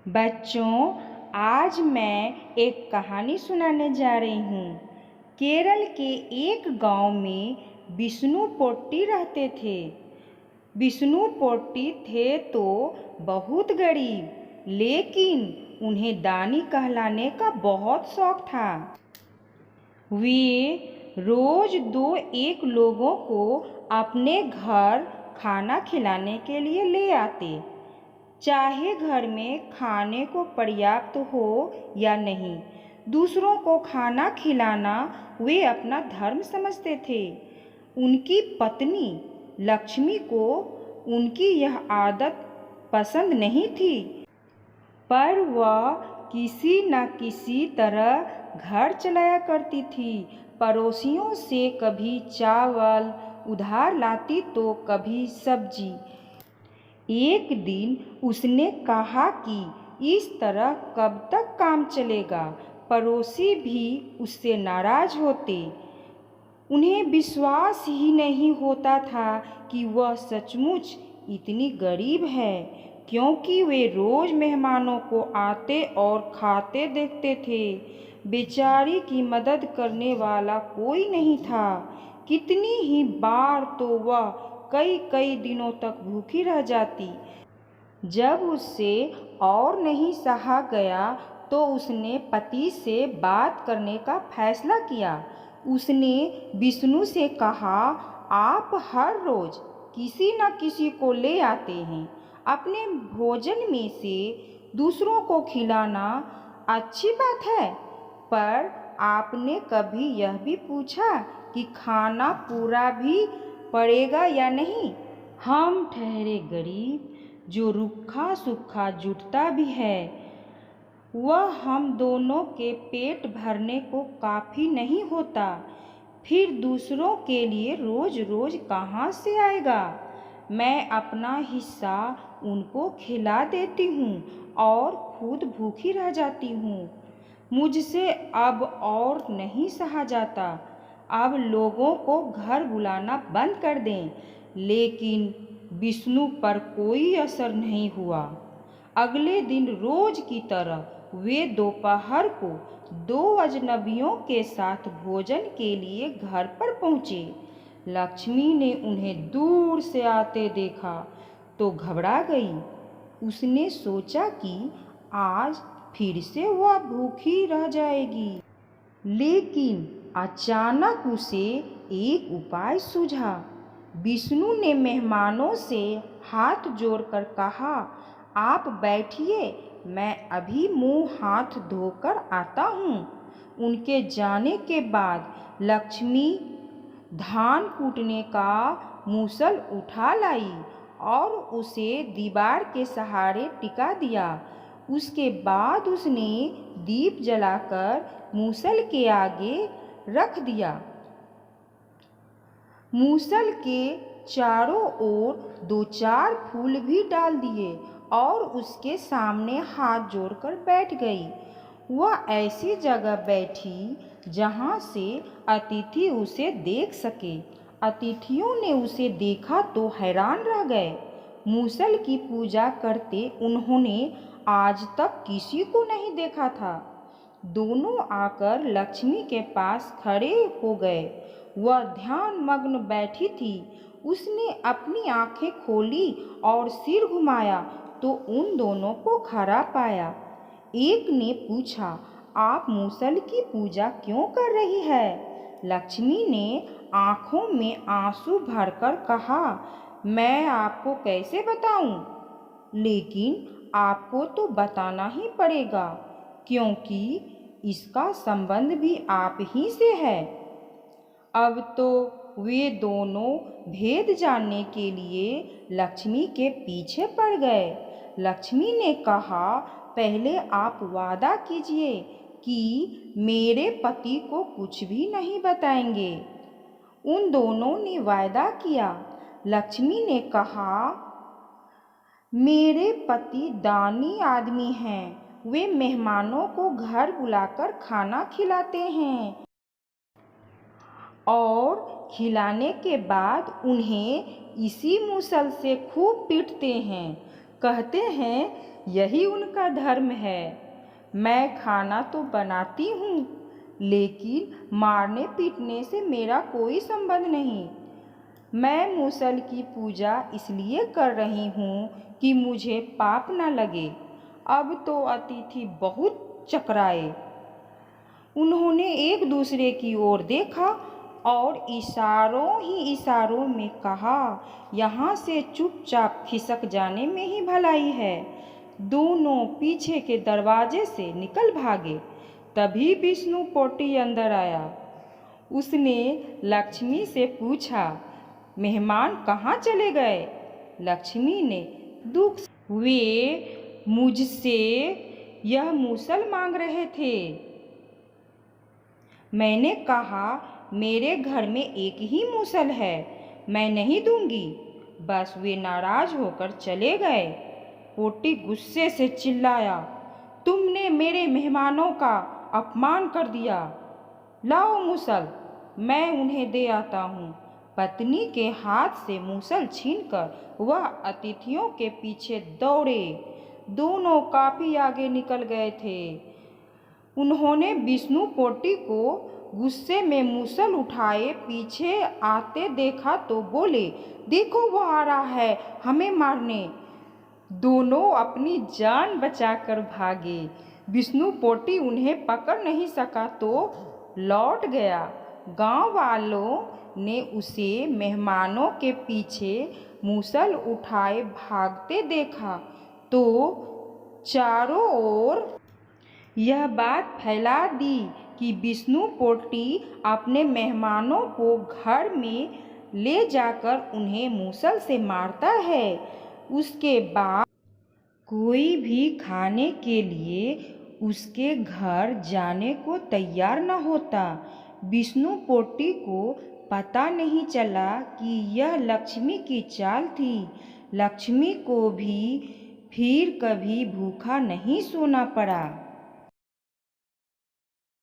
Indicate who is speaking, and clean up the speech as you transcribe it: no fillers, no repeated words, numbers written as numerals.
Speaker 1: बच्चों, आज मैं एक कहानी सुनाने जा रही हूँ। केरल के एक गांव में विष्णु पोट्टी रहते थे। विष्णु पोट्टी थे तो बहुत गरीब, लेकिन उन्हें दानी कहलाने का बहुत शौक था। वे रोज दो एक लोगों को अपने घर खाना खिलाने के लिए ले आते, चाहे घर में खाने को पर्याप्त हो या नहीं। दूसरों को खाना खिलाना वे अपना धर्म समझते थे। उनकी पत्नी लक्ष्मी को उनकी यह आदत पसंद नहीं थी, पर वह किसी न किसी तरह घर चलाया करती थी। पड़ोसियों से कभी चावल उधार लाती तो कभी सब्जी। एक दिन उसने कहा कि इस तरह कब तक काम चलेगा। पड़ोसी भी उससे नाराज होते। उन्हें विश्वास ही नहीं होता था कि वह सचमुच इतनी गरीब है, क्योंकि वे रोज मेहमानों को आते और खाते देखते थे। बेचारी की मदद करने वाला कोई नहीं था। कितनी ही बार तो वह कई कई दिनों तक भूखी रह जाती। जब उससे और नहीं सहा गया तो उसने पति से बात करने का फैसला किया। उसने विष्णु से कहा, आप हर रोज किसी न किसी को ले आते हैं। अपने भोजन में से दूसरों को खिलाना अच्छी बात है, पर आपने कभी यह भी पूछा कि खाना पूरा भी पड़ेगा या नहीं? हम ठहरे गरीब, जो रूखा सूखा जुटता भी है, वह हम दोनों के पेट भरने को काफ़ी नहीं होता। फिर दूसरों के लिए रोज रोज कहाँ से आएगा? मैं अपना हिस्सा उनको खिला देती हूँ और खुद भूखी रह जाती हूँ। मुझसे अब और नहीं सहा जाता। अब लोगों को घर बुलाना बंद कर दें। लेकिन विष्णु पर कोई असर नहीं हुआ। अगले दिन रोज की तरह वे दोपहर को दो अजनबियों के साथ भोजन के लिए घर पर पहुँचे। लक्ष्मी ने उन्हें दूर से आते देखा तो घबरा गई। उसने सोचा कि आज फिर से वह भूखी रह जाएगी। लेकिन अचानक उसे एक उपाय सूझा। विष्णु ने मेहमानों से हाथ जोड़कर कहा, आप बैठिए, मैं अभी मुंह हाथ धोकर आता हूँ। उनके जाने के बाद लक्ष्मी धान कूटने का मूसल उठा लाई और उसे दीवार के सहारे टिका दिया। उसके बाद उसने दीप जलाकर मूसल के आगे रख दिया। मूसल के चारों ओर दो चार फूल भी डाल दिए और उसके सामने हाथ जोड़कर बैठ गई। वह ऐसी जगह बैठी जहाँ से अतिथि उसे देख सके। अतिथियों ने उसे देखा तो हैरान रह गए। मूसल की पूजा करते उन्होंने आज तक किसी को नहीं देखा था। दोनों आकर लक्ष्मी के पास खड़े हो गए। वह ध्यान मग्न बैठी थी। उसने अपनी आंखें खोली और सिर घुमाया तो उन दोनों को खड़ा पाया। एक ने पूछा, आप मूसल की पूजा क्यों कर रही है? लक्ष्मी ने आंखों में आंसू भरकर कहा, मैं आपको कैसे बताऊं? लेकिन आपको तो बताना ही पड़ेगा, क्योंकि इसका संबंध भी आप ही से है। अब तो वे दोनों भेद जानने के लिए लक्ष्मी के पीछे पड़ गए। लक्ष्मी ने कहा, पहले आप वादा कीजिए कि मेरे पति को कुछ भी नहीं बताएंगे। उन दोनों ने वादा किया। लक्ष्मी ने कहा, मेरे पति दानी आदमी हैं। वे मेहमानों को घर बुलाकर खाना खिलाते हैं और खिलाने के बाद उन्हें इसी मूसल से खूब पीटते हैं। कहते हैं यही उनका धर्म है। मैं खाना तो बनाती हूँ, लेकिन मारने पीटने से मेरा कोई संबंध नहीं। मैं मूसल की पूजा इसलिए कर रही हूँ कि मुझे पाप न लगे। अब तो अतिथि बहुत चकराए। उन्होंने एक दूसरे की ओर देखा और इशारों ही इशारों में कहा, यहाँ से चुपचाप खिसक जाने में ही भलाई है। दोनों पीछे के दरवाजे से निकल भागे। तभी विष्णु पोटी अंदर आया। उसने लक्ष्मी से पूछा, मेहमान कहाँ चले गए? लक्ष्मी ने दुख से, वे मुझसे यह मूसल मांग रहे थे। मैंने कहा, मेरे घर में एक ही मूसल है, मैं नहीं दूंगी। बस वे नाराज होकर चले गए। पोटी गुस्से से चिल्लाया, तुमने मेरे मेहमानों का अपमान कर दिया। लाओ मूसल, मैं उन्हें दे आता हूँ। पत्नी के हाथ से मूसल छीनकर वह अतिथियों के पीछे दौड़े। दोनों काफी आगे निकल गए थे। उन्होंने विष्णु पोटी को गुस्से में मूसल उठाए पीछे आते देखा तो बोले, देखो वो आ रहा है हमें मारने। दोनों अपनी जान बचाकर भागे। विष्णु पोटी उन्हें पकड़ नहीं सका तो लौट गया। गांव वालों ने उसे मेहमानों के पीछे मूसल उठाए भागते देखा तो चारों ओर यह बात फैला दी कि विष्णु पोटी अपने मेहमानों को घर में ले जाकर उन्हें मूसल से मारता है। उसके बाद कोई भी खाने के लिए उसके घर जाने को तैयार न होता। विष्णु पोटी को पता नहीं चला कि यह लक्ष्मी की चाल थी। लक्ष्मी को भी फिर कभी भूखा नहीं सोना पड़ा।